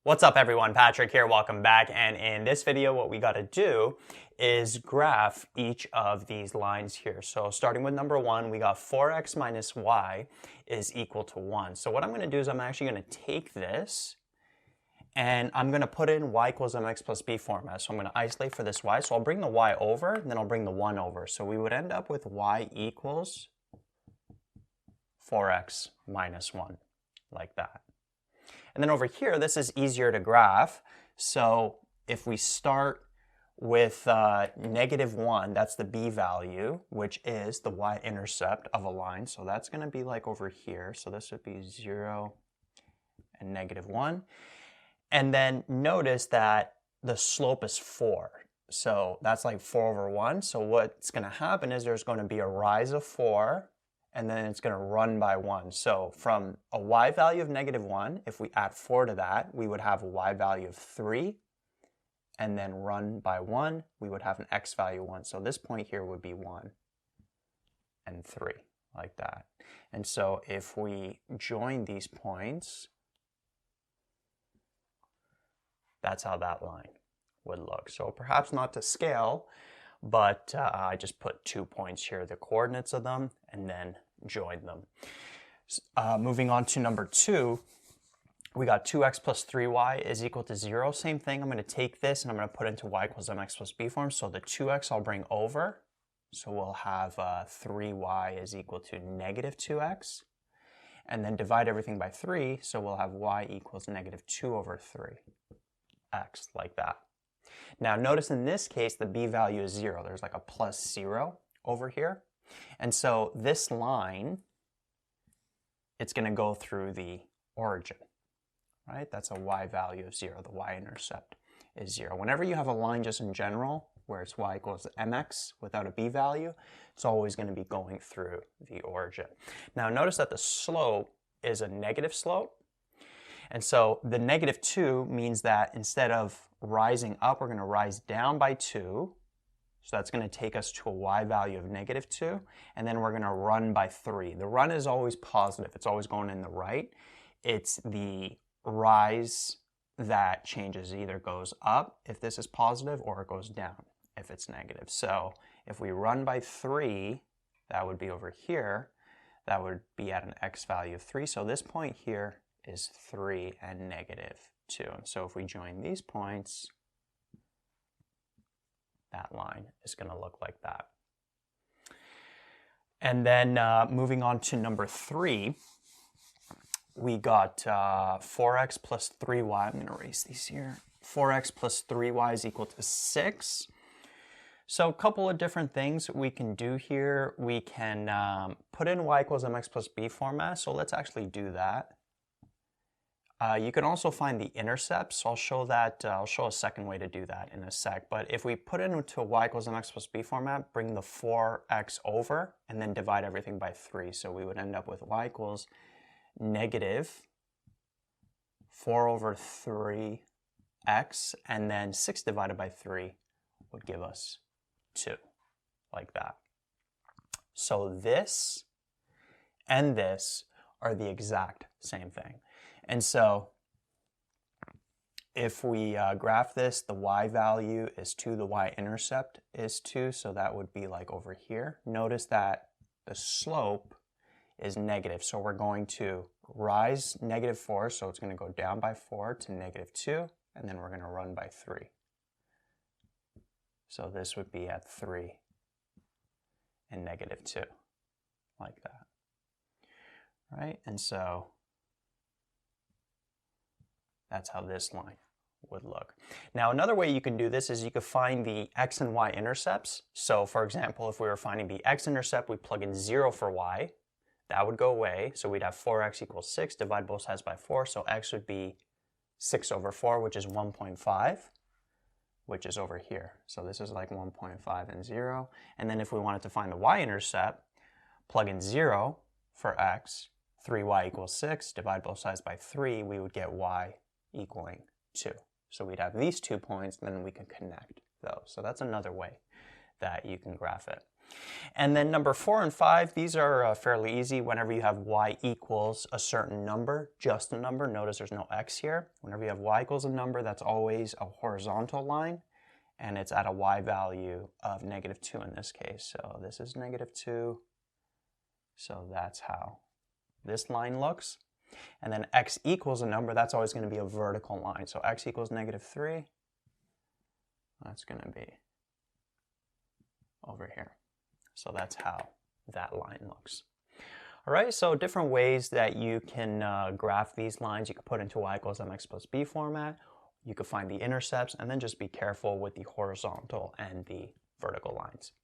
What's up everyone, Patrick here, welcome back, and in this video what we got to do is graph each of these lines here. So starting with number 1, we got 4x minus y is equal to 1. So what I'm going to do is I'm actually going to take this and I'm going to put in y equals mx plus b format. So I'm going to isolate for this y, so I'll bring the y over, and then I'll bring the 1 over. So we would end up with y equals 4x minus 1, like that. And then over here, this is easier to graph. So if we start with -1, that's the b value, which is the y-intercept of a line. So that's going to be like over here. So this would be 0 and -1. And then notice that the slope is 4. So that's like 4 over 1. So what's going to happen is there's going to be a rise of 4. And then it's going to run by 1. So from a y value of -1, if we add 4 to that, we would have a y value of 3. And then run by 1, we would have an x value 1. So this point here would be 1 and 3, like that. And so if we join these points, that's how that line would look. So perhaps not to scale, but I just put 2 points here, the coordinates of them, and then join them. Moving on to number 2, we got 2x plus 3y is equal to 0. Same thing, I'm going to take this and I'm going to put it into y equals mx plus b form. So the 2x I'll bring over. So we'll have 3y is equal to -2x. And then divide everything by 3, so we'll have y equals -2 over 3x, like that. Now notice in this case the b value is 0. There's like a +0 over here. And so this line, it's going to go through the origin, right? That's a y value of 0. The y-intercept is 0. Whenever you have a line just in general, where it's y equals mx without a b value, it's always going to be going through the origin. Now notice that the slope is a negative slope. And so the -2 means that instead of rising up, we're going to rise down by 2. So that's going to take us to a y value of -2. And then we're going to run by 3. The run is always positive. It's always going in the right. It's the rise that changes. It either goes up if this is positive or it goes down if it's negative. So if we run by 3, that would be over here. That would be at an x value of 3. So this point here is 3 and -2. And so if we join these points, that line is going to look like that. And then moving on to number 3, we got 4x plus 3y. I'm going to erase these here. 4x plus 3y is equal to 6. So a couple of different things we can do here. We can put in y equals mx plus b format. So let's actually do that. You can also find the intercepts. So I'll show that. I'll show a second way to do that in a sec. But if we put it into y equals mx plus b format, bring the 4x over, and then divide everything by 3. So we would end up with y equals -4 over 3x, and then 6 divided by 3 would give us 2, like that. So this and this are the exact same thing. And so if we graph this, the y value is 2, the y-intercept is 2, so that would be like over here. Notice that the slope is negative, so we're going to rise -4, so it's going to go down by 4 to -2, and then we're going to run by 3. So this would be at 3 and -2, like that. Right? And so that's how this line would look. Now another way you can do this is you could find the x and y intercepts. So for example, if we were finding the x-intercept, we plug in 0 for y. That would go away. So we'd have 4x equals 6, divide both sides by 4. So x would be 6 over 4, which is 1.5, which is over here. So this is like 1.5 and 0. And then if we wanted to find the y-intercept, plug in 0 for x, 3y equals 6, divide both sides by 3, we would get y equaling 2. So we'd have these 2 points, and then we can connect those. So that's another way that you can graph it. And then number 4 and 5, these are fairly easy. Whenever you have y equals a certain number, just a number, notice there's no x here. Whenever you have y equals a number, that's always a horizontal line, and it's at a y value of -2 in this case. So this is -2, so that's how this line looks. And then x equals a number, that's always going to be a vertical line. So x equals -3, that's going to be over here. So that's how that line looks. All right, so different ways that you can graph these lines. You can put into y equals mx plus b format. You can find the intercepts, and then just be careful with the horizontal and the vertical lines.